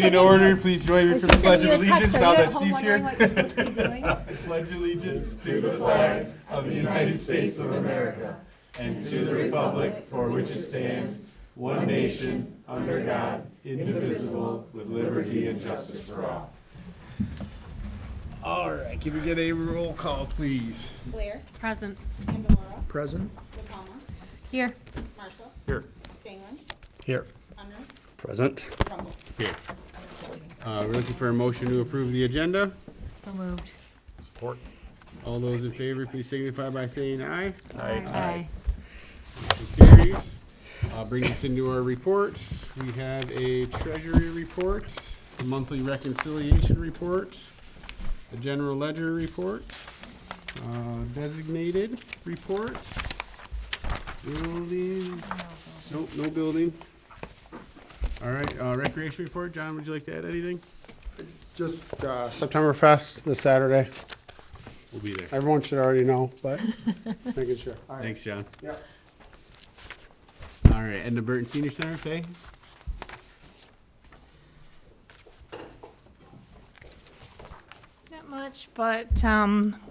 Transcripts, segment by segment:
meeting in order. Please join me for the Pledge of Allegiance now that Steve's Steve's here. what you're supposed to be doing? Pledge allegiance to the flag of the United States of America and to the republic for which it stands, one nation, under God, indivisible, with liberty and justice for all. All right, can we get a roll call, please? Blair. Present. Candelora. Present. DePalma. Here. Marshall. Here. Stengman. Here. Unruh. Present. Rumble. Here. We're looking for a motion to approve the agenda. So moved. Support. All those in favor, please signify by saying aye. Aye. Motion carries. Brings us into our reports. We have a treasury report, a monthly reconciliation report, a general ledger report, designated report, building, nope, no building. All right, recreation report. John, would you like to add anything? Just September Fest this Saturday. We'll be there. Everyone should already know, but making sure. All right. Thanks, John. Yep. All right, Edna Burton Senior Center, Faye? Not much, but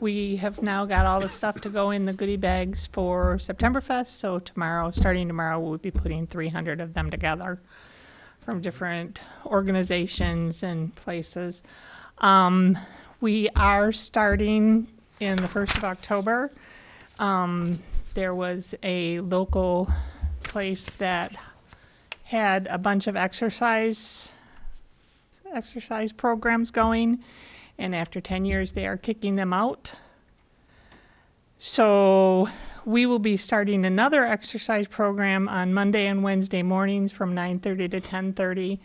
we have now got all the stuff to go in the goodie bags for September Fest. So tomorrow, starting tomorrow, we'll be putting 300 of them together from different organizations and places. We are starting in the 1st of October. There was a local place that had a bunch of exercise programs going, and after 10 years they are kicking them out. So we will be starting another exercise program on Monday and Wednesday mornings from 9:30 to 10:30,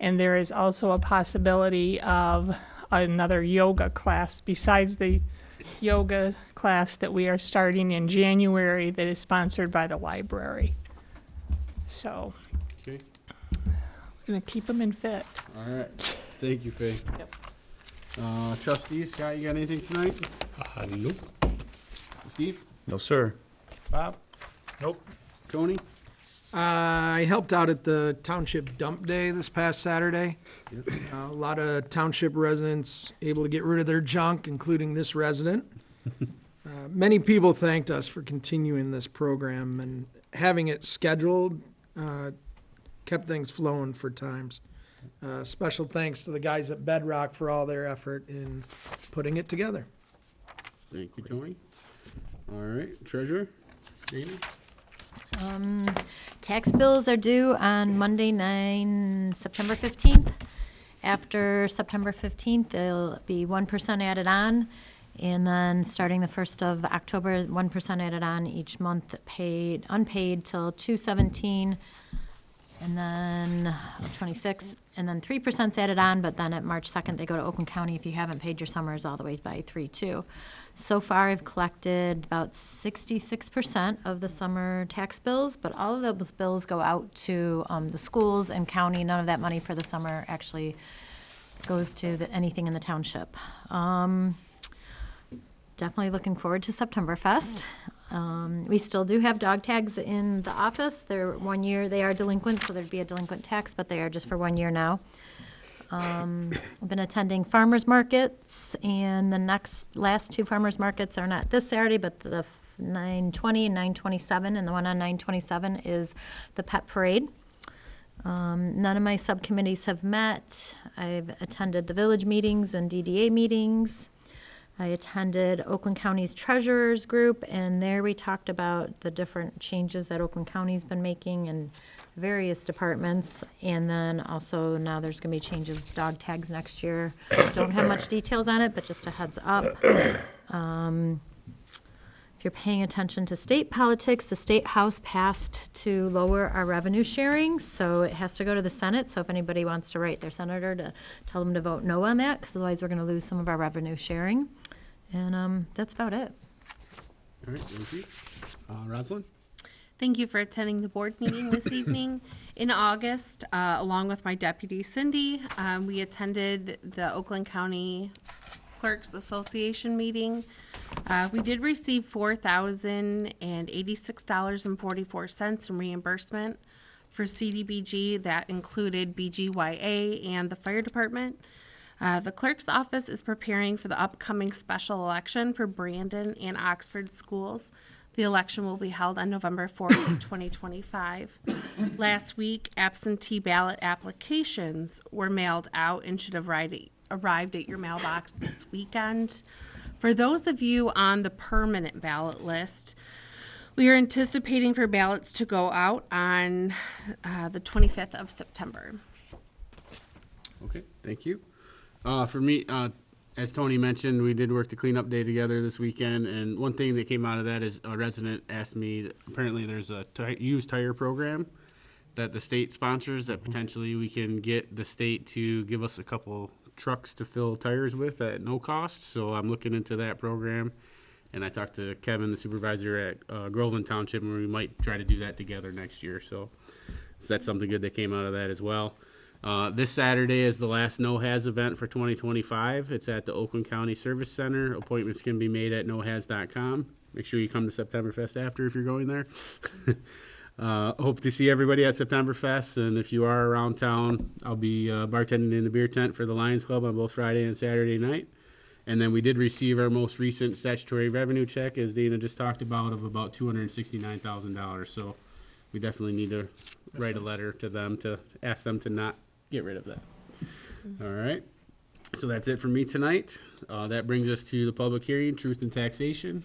and there is also a possibility of another yoga class besides the yoga class that we are starting in January that is sponsored by the library. So Okay. we're gonna keep them in fit. All right. Thank you, Faye. Yep. Trustees, Scott, you got anything tonight? Nope. Steve? No, sir. Bob? Nope. Tony? I helped out at the Township Dump Day this past Saturday. A lot of Township residents able to get rid of their junk, including this resident. Many people thanked us for continuing this program, and having it scheduled kept things flowing for times. Special thanks to the guys at Bedrock for all their effort in putting it together. Thank you, Tony. All right, treasurer? Jamie? Tax bills are due on Monday, September 15th. After September 15th, there'll be 1% added on. And then starting the 1st of October, 1% added on each month, paid, unpaid till 2/17, and then 26, and then 3% added on, but then at March 2nd, they go to Oakland County if you haven't paid your summers all the way by 3/2. So far, I've collected about 66% of the summer tax bills, but all of those bills go out to the schools and county. None of that money for the summer actually goes to anything in the township. Definitely looking forward to September Fest. We still do have dog tags in the office. They're 1 year, they are delinquent, so there'd be a delinquent tax, but they are just for 1 year now. I've been attending farmers markets, and the last two farmers markets are not this Saturday, but the 9/20 and 9/27, and the one on 9/27 is the pet parade. None of my subcommittees have met. I've attended the village meetings and DDA meetings. I attended Oakland County's treasurers group, and there we talked about the different changes that Oakland County's been making in various departments. And then also now there's going to be changes with dog tags next year. Don't have much details on it, but just a heads up. If you're paying attention to state politics, the state house passed to lower our revenue sharing, so it has to go to the Senate. So if anybody wants to write their senator to tell them to vote no on that, because otherwise we're going to lose some of our revenue sharing. And that's about it. All right, thank you. Rosalind? Thank you for attending the board meeting this evening. In August, along with my deputy Cindy, we attended the Oakland County Clerks Association meeting. We did receive $4,086.44 in reimbursement for CDBG that included BGYA and the fire department. The clerk's office is preparing for the upcoming special election for Brandon and Oxford schools. The election will be held on November 4th, 2025. Last week, absentee ballot applications were mailed out and should have arrived at your mailbox this weekend. For those of you on the permanent ballot list, we are anticipating for ballots to go out on the 25th of September. Okay, thank you. For me, as Tony mentioned, we did work the cleanup day together this weekend, and one thing that came out of that is a resident asked me, apparently there's a used tire program that the state sponsors that potentially we can get the state to give us a couple trucks to fill tires with at no cost. So I'm looking into that program, and I talked to Kevin, the supervisor at Groveland Township, and we might try to do that together next year. So that's something good that came out of that as well. This Saturday is the last No-Haz event for 2025. It's at the Oakland County Service Center. Appointments can be made at nohaz.com. Make sure you come to Septemberfest after if you're going there. Hope to see everybody at Septemberfest, and if you are around town, I'll be bartending in the beer tent for the Lions Club on both Friday and Saturday night. And then we did receive our most recent statutory revenue check, as Dana just talked about, of about $269,000. So we definitely need to write a letter to them to ask them to not get rid of that. All right. So that's it for me tonight. That brings us to the public hearing, truth and taxation.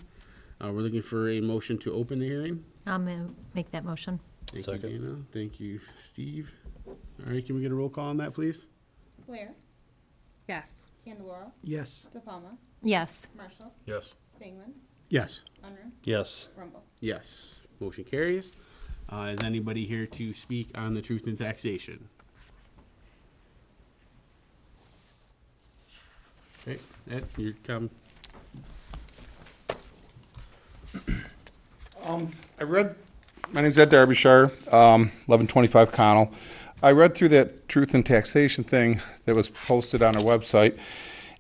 We're looking for a motion to open the hearing. I'll make that motion. Thank Second. you, Dana. Thank you, Steve. All right, can we get a roll call on that, please? Blair, Yes. Candeloro, Yes. De Palma, Yes. Marshall, Yes. Stingman, Yes. Unruh, Yes. Rumble. Yes. Motion carries. Is anybody here to speak on the truth and taxation? Okay, Ed, you come. My name's Ed Derbyshire, 1125 Connell. I read through that truth and taxation thing that was posted on our website.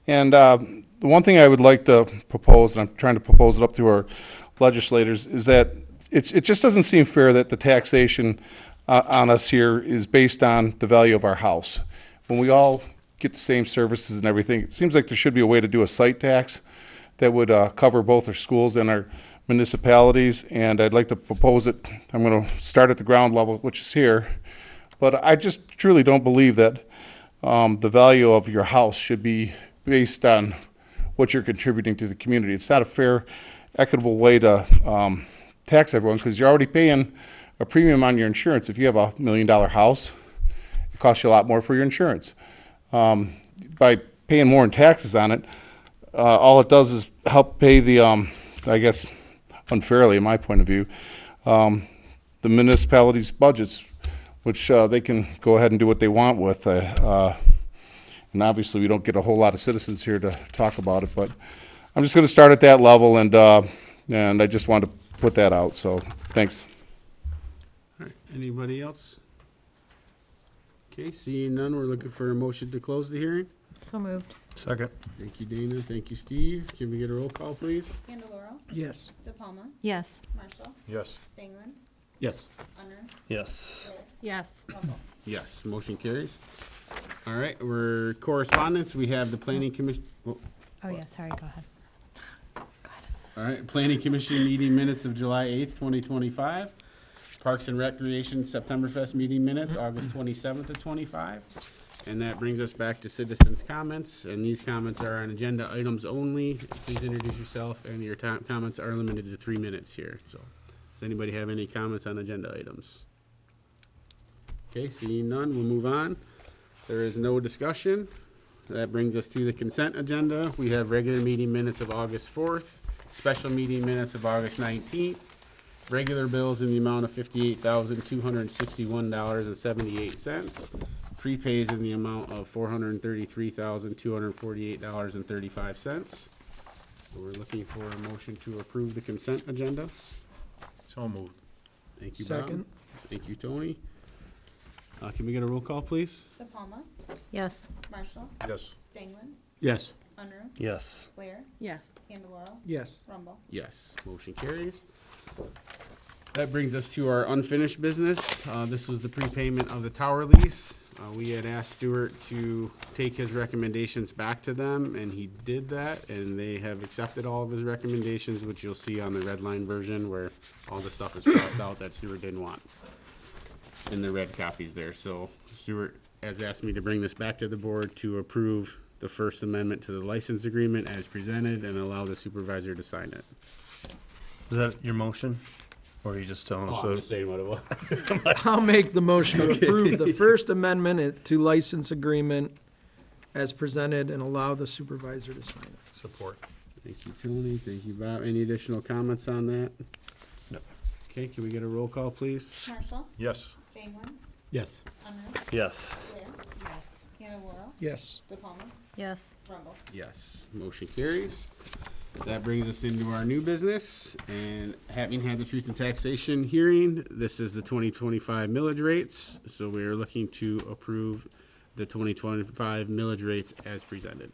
And the one thing I would like to propose, and I'm trying to propose it up to our legislators, is that it just doesn't seem fair that the taxation on us here is based on the value of our house. When we all get the same services and everything, it seems like there should be a way to do a site tax that would cover both our schools and our municipalities, and I'd like to propose it. I'm going to start at the ground level, which is here, but I just truly don't believe that the value of your house should be based on what you're contributing to the community. It's not a fair, equitable way to tax everyone, because you're already paying a premium on your insurance. If you have $1 million house, it costs you a lot more for your insurance. By paying more in taxes on it, all it does is help pay the, I guess, unfairly, in my point of view, the municipalities' budgets, which they can go ahead and do what they want with. And obviously, we don't get a whole lot of citizens here to talk about it, but I'm just going to start at that level, and I just wanted to put that out. So, thanks. All right, anybody else? Okay, seeing none, we're looking for a motion to close the hearing. So moved. Second. Thank you, Dana. Thank you, Steve. Can we get a roll call, please? Candeloro, Yes. De Palma, Yes. Marshall, Yes. Stingman, Yes. Unruh, Yes. Blair, Yes. Rumble. Yes, motion carries. All right, we're correspondence. We have the planning commission. Oh, yeah, sorry, go ahead. All right, planning commission meeting minutes of July 8th, 2025. Parks and Recreation Septemberfest meeting minutes, August 27th of 25. And that brings us back to citizens' comments, and these comments are on agenda items only. Please introduce yourself, and your comments are limited to 3 minutes here. So, does anybody have any comments on agenda items? Okay, seeing none, we'll move on. There is no discussion. That brings us to the consent agenda. We have regular meeting minutes of August 4th, special meeting minutes of August 19th, regular bills in the amount of $58,261.78, prepays in the amount of $433,248.35. So we're looking for a motion to approve the consent agenda. So moved. Thank you, Bob. Second. Thank you, Tony. Can we get a roll call, please? De Palma, Yes. Marshall, Yes. Stingman, Yes. Unruh, Yes. Blair, Yes. Candeloro, Yes. Rumble. Yes, motion carries. That brings us to our unfinished business. This was the prepayment of the tower lease. We had asked Stuart to take his recommendations back to them, and he did that, and they have accepted all of his recommendations, which you'll see on the red line version where all the stuff is crossed out that Stuart didn't want in the red copies there. So Stuart has asked me to bring this back to the board to approve the First Amendment to the license agreement as presented and allow the supervisor to sign it. Is that your motion? Or are you just telling us? Oh, I'm just saying what it was. I'll make the motion to approve the First Amendment to license agreement as presented and allow the supervisor to sign it. Support. Thank you, Tony. Thank you, Bob. Any additional comments on that? No. Okay, can we get a roll call, please? Marshall, Yes. Stengman, Yes. Unruh, Yes. Blair, Yes. Candelora, Yes. De Palma, Yes. Rumble. Yes, motion carries. That brings us into our new business, and having had the truth and taxation hearing, this is the 2025 millage rates. So we are looking to approve the 2025 millage rates as presented.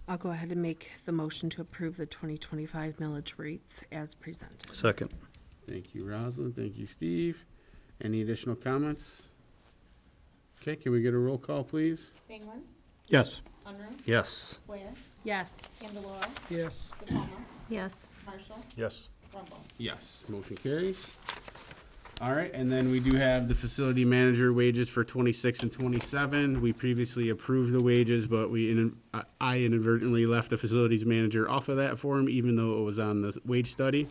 I'll go ahead and make the motion to approve the 2025 millage rates as presented. Second. Thank you, Rosalind. Thank you, Steve. Any additional comments? Okay, can we get a roll call, please? Stengman, Yes. Unruh, Yes. Blair, Yes. Candelora, Yes. De Palma, Yes. Marshall, Yes. Rumble. Yes, motion carries. All right, and then we do have the facility manager wages for 26 and 27. We previously approved the wages, but I inadvertently left the facilities manager off of that form, even though it was on the wage study.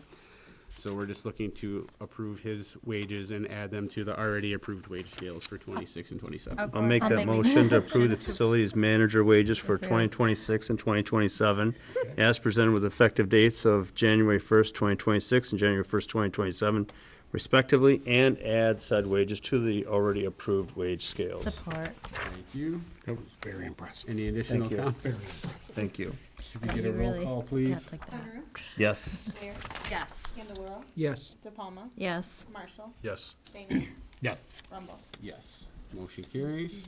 So we're just looking to approve his wages and add them to the already approved wage scales for 26 and 27. I'll make that motion to approve the facilities manager wages for 2026 and 2027 as presented with effective dates of January 1st, 2026 and January 1st, 2027 respectively, and add said wages to the already approved wage scales. Support. Thank you. That was very impressive. Any additional Thank you. comments? Thank you. If we get a roll call, please. Like that. Unruh, Yes. Blair, Yes. Candelora, Yes. De Palma, Yes. Marshall, Yes. Stengman, Yes. Rumble. Yes, motion carries.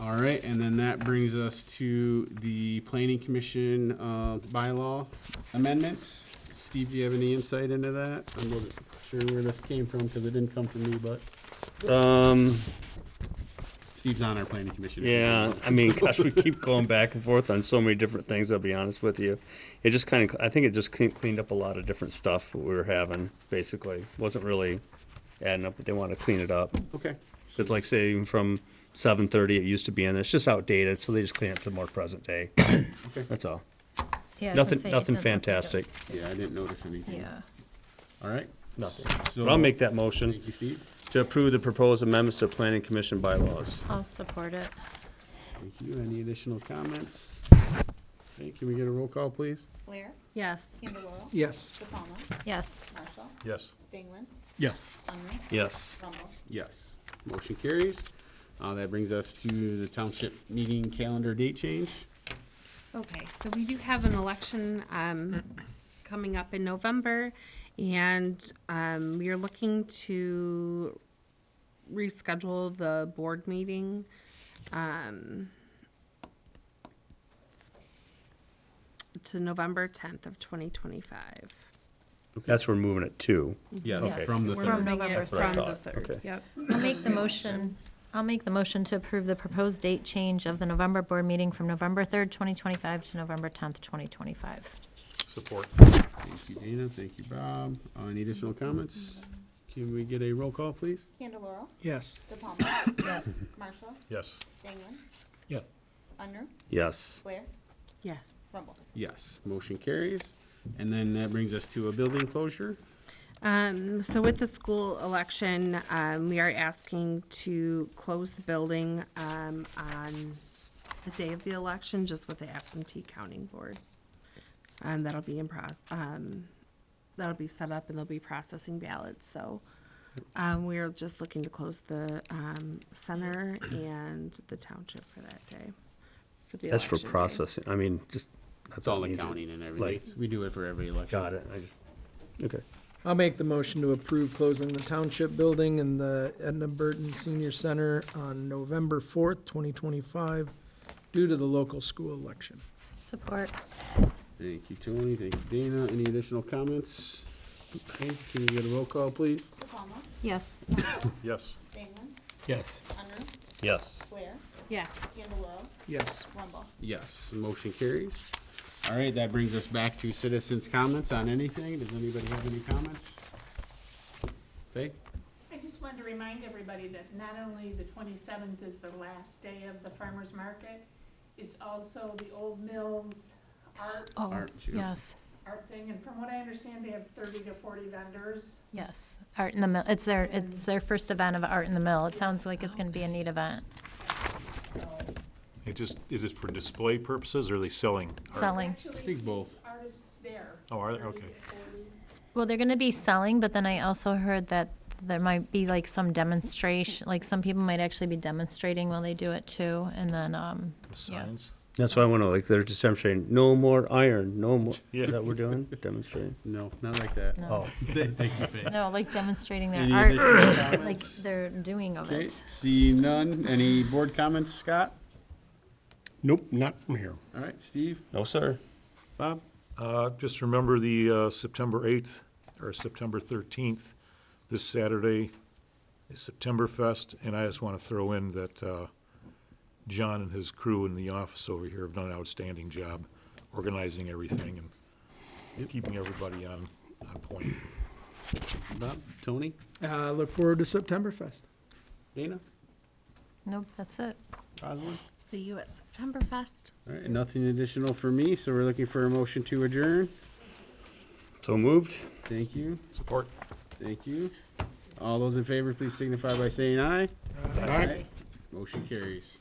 All right, and then that brings us to the planning commission bylaw amendments. Steve, do you have any insight into that? I'm not sure where this came from because it didn't come from me, but Steve's on our planning commission. Yeah, I mean, gosh, we keep going back and forth on so many different things, I'll be honest with you. It just kind of, I think it just cleaned up a lot of different stuff we were having, basically. Wasn't really adding up, but they want to clean it up. Okay, It's like, say, even from 7:30, it used to be in there. It's just outdated, so they just clean up to more present day. That's all. Yeah, I was gonna Nothing, say, it nothing doesn't look like it. fantastic. yeah, I didn't notice anything. Yeah. All right. Nothing. So But I'll make that motion Thank you, Steve. to approve the proposed amendments to planning commission bylaws. I'll support it. Thank you. Any additional comments? Okay, can we get a roll call, please? Blair, Yes. Candelora, Yes. De Palma, Yes. Marshall, Yes. Stengman, Yes. Unruh, Yes. Rumble. Yes, motion carries. That brings us to the township meeting calendar date change. Okay, so we do have an election coming up in November, and we are looking to reschedule the board meeting to November 10th of 2025. That's where we're moving it to. Yes, Yes, from the we're third. moving Moving it it what I from the thought. 3rd. Okay. Yep. I'll make the motion. I'll make the motion to approve the proposed date change of the November board meeting from November 3rd, 2025 to November 10th, 2025. Support. Thank you, Dana. Thank you, Bob. Any additional comments? Can we get a roll call, please? Candelora, Yes. De Palma, Yes. Marshall, Yes. Stengman, Yes. Unruh, Yes. Blair, Yes. Rumble. Yes, motion carries. And then that brings us to a building closure. So with the school election, we are asking to close the building on the day of the election, just with the absentee counting board. That'll be that'll be set up and they'll be processing ballots, so we're just looking to close the center and the township for that day. For the That's for election day. processing. I mean, just, That's all needs it. accounting and everything. Like- It's- We do it for every election. got it. I just, okay. I'll make the motion to approve closing the township building and the Edna Burton Senior Center on November 4th, 2025, due to the local school election. Support. Thank you, Tony. Thank you, Dana. Any additional comments? Okay, can you get a roll call, please? Yes. Yes. Yes. Yes. Yes. Yes. Yes, the motion carries. All right, that brings us back to citizens' comments on anything. Does anybody have any comments? Faye? I just wanted to remind everybody that not only the 27th is the last day of the farmer's market, it's also the Old Mills art Art, yeah. Yes, art thing, and from what I understand, they have 30 to 40 vendors. yes. Art in the Mill, it's their first event of Art in the Mill. It sounds like it's gonna be a neat event. Is it for display purposes or are they selling? art? Selling. Actually, think both. artists there. Oh, are there? 30 Okay. to 40. Well, they're gonna be selling, but then I also heard that there might be like some demonstration, like some people might actually be demonstrating while they do it too, and then, With signs? That's why I want to, like, they're just demonstrating, no more iron, no more, Yeah. is that what we're doing, demonstrating? No, not like that. no, Thank you, Faye. no, like demonstrating their Any art, additional like comments? they're doing of Okay, it. see none. Any board comments, Scott? Nope, not from here. All right, Steve? No, sir. Bob? Just remember the September 8th or September 13th, this Saturday is Septemberfest, and I just want to throw in that John and his crew in the office over here have done an outstanding job organizing everything and keeping everybody on point. Bob? Tony? Look forward to Septemberfest. Dana? Nope, that's it. Rosalind? See you at Septemberfest. All right, nothing additional for me, so we're looking for a motion to adjourn. So moved? Thank you. Support. Thank you. All those in favor, please signify by saying aye. Aye. Motion carries.